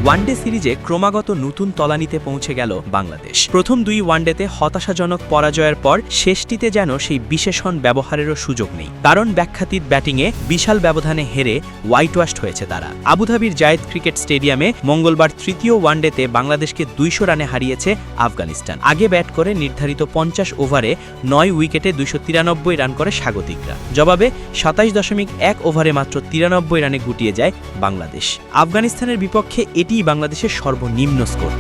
One day সিরিজে ক্রমাগত নতুন তলানিতে পৌঁছে গেল বাংলাদেশ। প্রথম 2 ওয়ানডেতে হতাশাজনক পরাজয়ের পর শেষটিতে যেন সেই বিশেষণ ব্যবহারেরও সুযোগ নেই। কারণ ব্যাখ্যাতীত ব্যাটিংয়ে বিশাল ব্যবধানে হেরে হোয়াইট ওয়াশড হয়েছে তারা। আবুধাবির জায়েদ ক্রিকেট স্টেডিয়ামে মঙ্গলবার তৃতীয় ওয়ানডেতে বাংলাদেশকে 200 রানে হারিয়েছে আফগানিস্তান। আগে ব্যাট করে নির্ধারিত 50 ওভারে 9 উইকেটে 293 রান করে স্বাগতিকরা। জবাবে 27.1 ওভারে মাত্র 93 রানে গুটিয়ে যায় বাংলাদেশ। আফগানিস্তানের বিপক্ষে এটিই বাংলাদেশের সর্বনিম্ন স্কোর।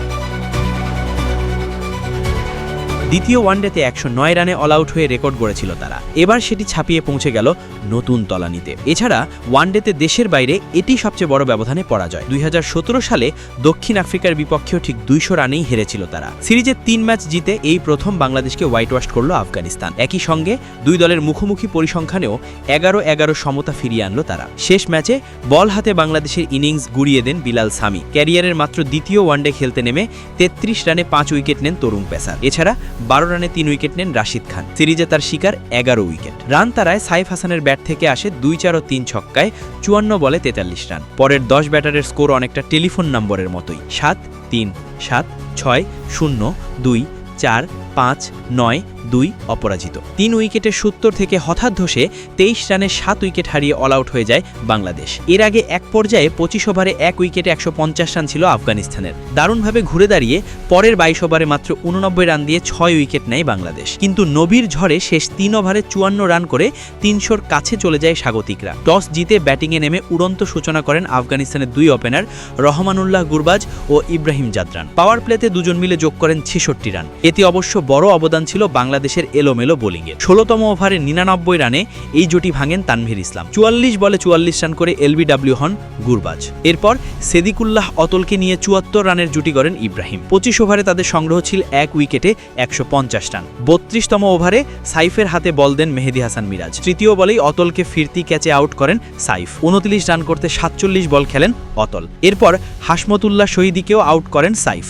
দ্বিতীয় ওয়ানডেতে 109 রানে অল আউট হয়ে রেকর্ড গড়েছিল তারা। এবার সেটি ছাপিয়ে পৌঁছে গেল নতুন তলানিতে। এছাড়া ওয়ানডেতে দেশের বাইরে এটি সবচেয়ে বড় ব্যবধানে পরাজয়। 2017 সালে দক্ষিণ আফ্রিকার বিপক্ষেও ঠিক 200 রানেই হেরেছিল তারা। সিরিজের 3 ম্যাচ জিতে এই প্রথম বাংলাদেশকে হোয়াইট ওয়াশ করল আফগানিস্তান। একই সঙ্গে দুই দলের মুখোমুখি পরিসংখ্যানেও 11-11 সমতা ফিরিয়ে আনল তারা। শেষ ম্যাচে বল হাতে বাংলাদেশের ইনিংস গুড়িয়ে দেন বিলাল সামি। ক্যারিয়ারের মাত্র দ্বিতীয় ওয়ানডে খেলতে নেমে 33 রানে 5 উইকেট নেন তরুণ পেসার। এছাড়া 12 রানে 3 উইকেট নেন রাশিদ খান। সিরিজে তার শিকার 11 উইকেট। রান তারায় সাইফ হাসানের ব্যাট থেকে আসে 2-4 ও 3 ছক্কায় 54 বলে 43 রান। পরের 10 ব্যাটারের স্কোর অনেকটা টেলিফোন নম্বরের মতোই, 7-3, 7-6, 0-2, 4-5-9-2 অপরাজিত। 3 উইকেটের 70 থেকে হঠাৎ ধসে 23 রানে 7 উইকেট হারিয়ে অল আউট হয়ে যায় বাংলাদেশ। এর আগে এক পর্যায়ে 25 ওভারে 1 উইকেটে 150 রান ছিল আফগানিস্তানের। দারুণভাবে ঘুরে দাঁড়িয়ে পরের 22 ওভারে মাত্র 89 রান দিয়ে 6 উইকেট নেয় বাংলাদেশ। কিন্তু নবীর ঝড়ে শেষ 3 ওভারে 54 রান করে 300-র কাছে চলে যায় স্বাগতিকরা। টস জিতে ব্যাটিংয়ে নেমে উড়ন্ত সূচনা করেন আফগানিস্তানের 2 ওপেনার রহমানুল্লাহ গুরবাজ ও ইব্রাহিম জাদরান। পাওয়ার প্লেতে দুজন মিলে যোগ করেন 66 রান। এতে অবশ্য বড় অবদান ছিল বাংলাদেশের এলোমেলো বোলিংয়ের। 16তম ওভারে 99 রানে এই জুটি ভাঙেন তানভীর ইসলাম। 44 বলে 44 রান করে এলবিডব্লিউ হন গুরবাজ। এরপর সেদিকুল্লাহ অতলকে নিয়ে 74 রানের জুটি গড়েন ইব্রাহিম। 25 ওভারে তাদের সংগ্রহ ছিল 1 উইকেটে 150 রান। 32তম ওভারে সাইফের হাতে বল দেন মেহেদী হাসান মিরাজ। তৃতীয় বলেই অতলকে ফিরতি ক্যাচে আউট করেন সাইফ। 29 রান করতে 47 বল খেলেন অতল। এরপর হাসমতুল্লাহ শহীদীকেও আউট করেন সাইফ।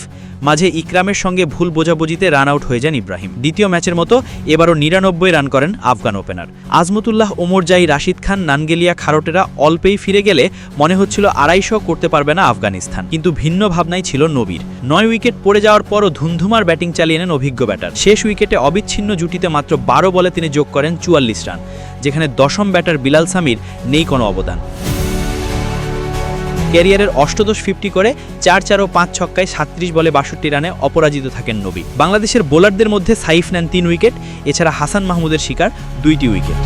মাঝে ইকরামের সঙ্গে ভুল বোঝাবুঝিতে রান আউট হয়ে যান ইব্রাহিম। দ্বিতীয় ম্যাচের মতো এবারও 99 রান করেন আফগান ওপেনার আজমতুল্লাহ ওমরজাই, রাশিদ খান, নানগেলিয়া খারোটেরা অল্পেই ফিরে গেলে মনে হচ্ছিল 250 করতে পারবে না আফগানিস্তান। কিন্তু ভিন্ন ভাবনাই ছিল নবীর। 9 উইকেট পড়ে যাওয়ার পরও ধুমধুমার ব্যাটিং চালিয়ে নেন অভিজ্ঞ ব্যাটার। শেষ উইকেটে অবিচ্ছিন্ন জুটিতে মাত্র 12 বলে তিনি যোগ করেন 44 রান, যেখানে 10ম ব্যাটার বিলাল সামির নেই কোনো অবদান। ক্যারিয়ারের অষ্টদশ 50 করে 4-4 ও 5 ছক্কায় 37 বলে 62 রানে অপরাজিত থাকেন নবী। বাংলাদেশের বোলারদের মধ্যে সাইফ নেন 3 উইকেট। এছাড়া হাসান মাহমুদের শিকার 2টি উইকেট।